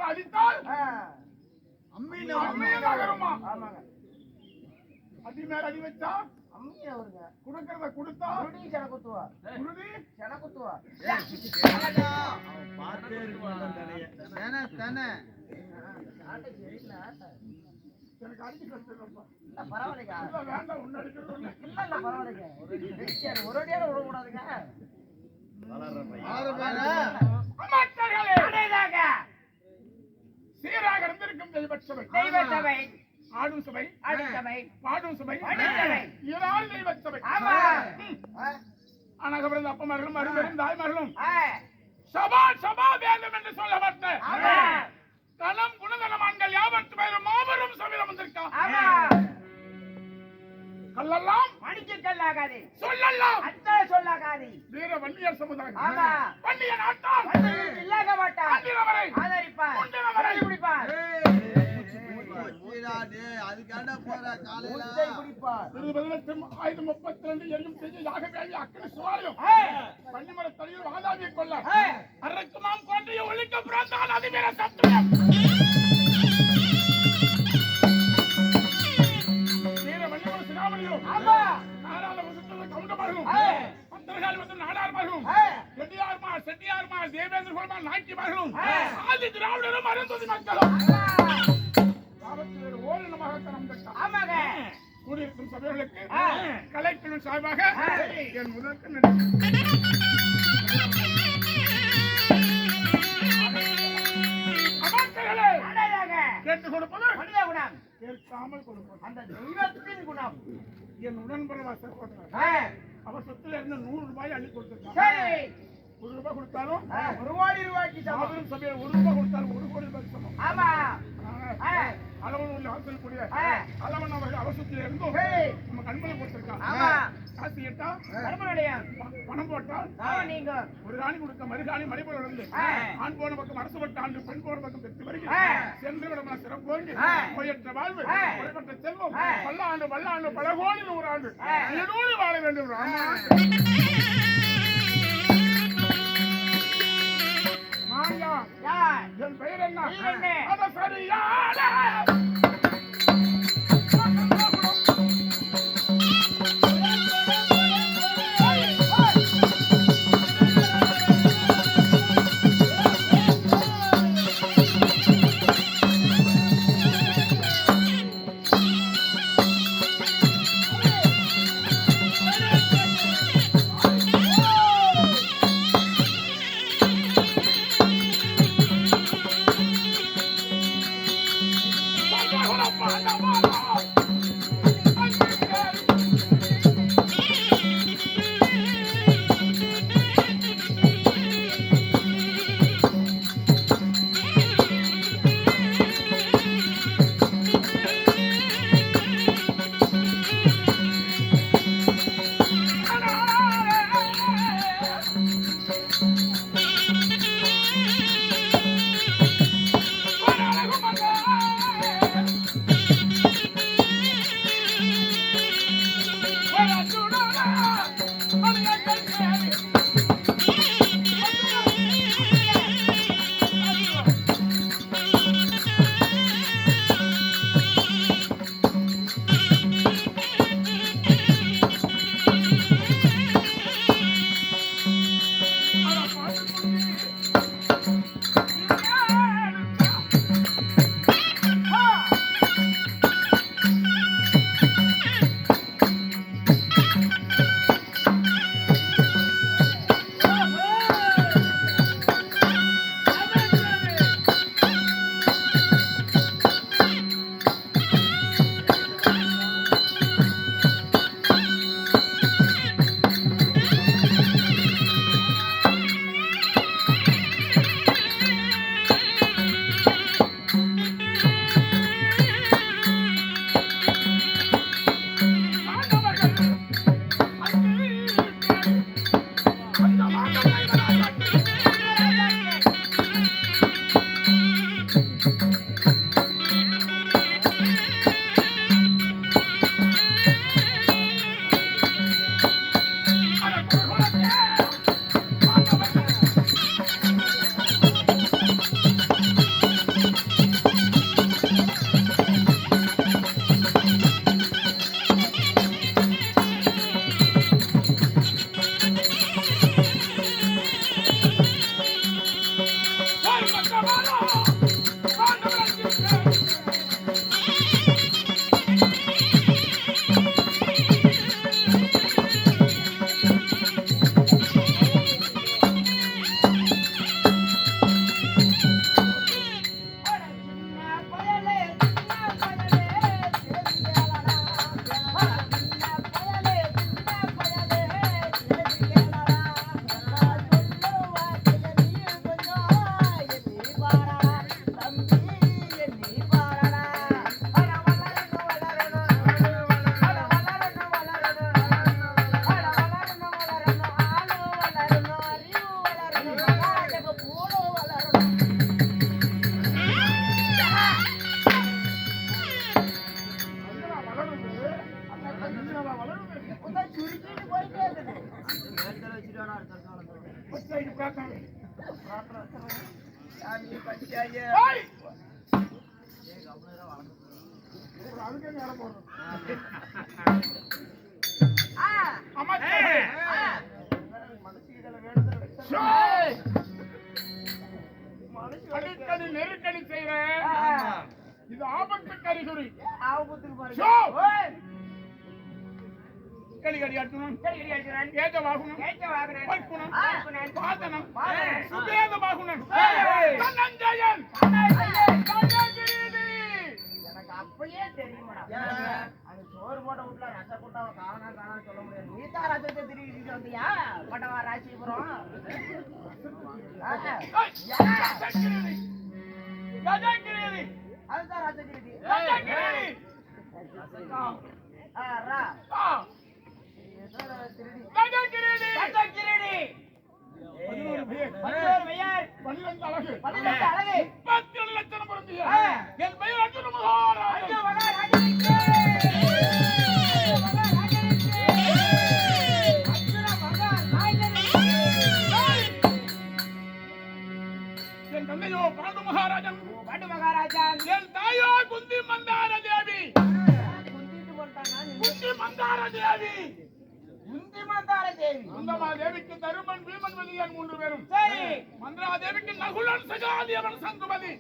அடித்தால் அடி மேல அடி வச்சா அம்மியா வருங்க குடுக்கறத கொடுத்தா குருடி சென குத்துவா குருடி சென குத்துவா பாத்தே இருப்பான் தனைய தனை ஆட்ட சரியில்ல எனக்கு அடிச்சு கஷ்டம்ப்பா இல்ல பரவாயில்லைங்க இல்ல வேண்டாம் உன்ன அடிக்கிறது இல்ல இல்ல பரவாயில்லைங்க ஒரு அடியால விட கூடாதுங்க அம்மாட்டர்களே அடையதாக சீராக இருந்திருக்கும் தெய்வச்சபை ஆடும் சபை பாடும் சபை இரால் தெய்வச்சபை அனகபிறந்த அப்பமார்களும் அருமரும் தாய்மார்களும் சபா சபா வேண்டும் என்று சொல்ல மாட்டேன் கணம் குணதனமான்கள் யாவற்று பேரும் மாபெரும் சபையில் வந்திருக்கான் கல்லெல்லாம் மணிக்கு கல்லாகாதே சொல்லலாம் அத்தா சொல்லாகாதே வீர வன்னியர் சமுதாயம் வன்னிய நாட்டார் இல்லாக மாட்டார் அந்திரவரை ஆதரிப்பார் குண்டனவரை குடிப்பார் அதுக்காண்ட போற காலையில குடிப்பார் 1732 என்னும் செய்ய யாகவேலி அக்கறை சுவாரியம் பன்னிமலை தலையில் வாதாவியை கொள்ள அரக்குமாம் கொண்டைய ஒழிக்க பிறந்தால் அது வீர சத்தியம் செட்டியார்மார் தேவேந்திர நாட்டியமார்களும் ஆதி திராவிடரும் அருந்ததி மக்களும் கூடியிருக்கும் சபைகளுக்கு கலைப்பின் சார்பாக என் முதற்கு கேட்டுக் கொடுப்பது கேட்காமல் கொடுப்பது அந்த தெய்வத்தின் குணம் என் உடன்பட அவர் சொத்துல இருந்து 100 ரூபாய் அள்ளி கொடுத்திருக்காங்க ரூபாய் கொடுத்தாலும் 1 கோடி ரூபாய்க்கு சமம். மாபெரும் சபையில் 1 ரூபாய் கொடுத்தாலும் 1 கோடி ரூபாய்க்கு சமம். ஆமா. அளவன் உள்ள ஆசிரியக்கூடிய அளவன் அவர்கள் அவசரத்தில் இருந்தும் நம்ம கண்மலை போட்டிருக்காங்க. காசு கேட்டா பணம் போட்டால் நீங்க ஒரு ராணி கொடுக்க மறுகாணி மணிபோல் நடந்து ஆண் போன பக்கம் அரசு பட்ட ஆண்டு பெண் போன பக்கம் பெற்று வருகிற சென்று விடமா சிறப்போங்கி போயற்ற வாழ்வு குறைபட்ட செல்வம் பல்லாண்டு வல்லாண்டு பல கோடி 100 ஆண்டு ஏதோடு வாழ வேண்டும். மாயா என் பெயர் என்ன? அத சரியான நெருக்கடி செய்யற இது ஆபத்து கரிகுறி கடிகடி அட்டுணும் ஏக வாகுணம் பற்குணம் பாதனம் சுபேத வாகுணம் தனஞ்சயன் எனக்கு அப்ப அப்பயே தெரியுமாடா. அது சோறு போட்ட வீட்டுல ரச கூட்டாவை காணா சொல்ல முடியாது. நீ தான் ரசத்தை திருடிட்டு வந்தியா பட்டவா ராசிபுரம்? அதுதான் ரசகிரி. என் பெயர் அர்ஜுன மகாராஜன். என் தந்தையோ பாண்டு மகாராஜன். என் தாயோ குந்தி மந்தார தேவி. குந்தி மந்தார தேவி. குந்தமா தேவிக்கு தருமன் பீமன் வலியன் 3 பேரும். மந்திரா தேவிக்கு நகுலன் சகாதி அவன் சங்குபதி.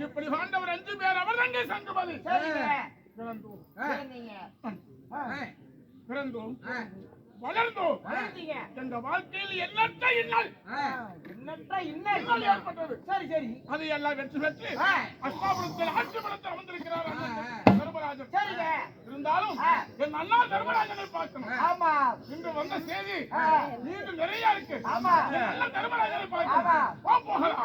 இப்படி பாண்டவர் 5 பேர் அவர் தங்கை சங்குபதி. பிறந்தோம் வளர்ந்தோம். எங்க வாழ்க்கையில் எண்ணற்ற இன்னல் ஏற்பட்டது. அதை எல்லாம் வெற்றி பெற்று அஷ்டாபுரத்தில் ஆட்சி படத்தில் அமர்ந்திருக்கிறார் தர்மராஜன். இருந்தாலும் என் அண்ணா தர்மராஜனை பார்க்கணும். இன்று வந்த செய்தி மீண்டும் நிறைய இருக்கு. தர்மராஜனை பார்க்கணும். போகலாம்.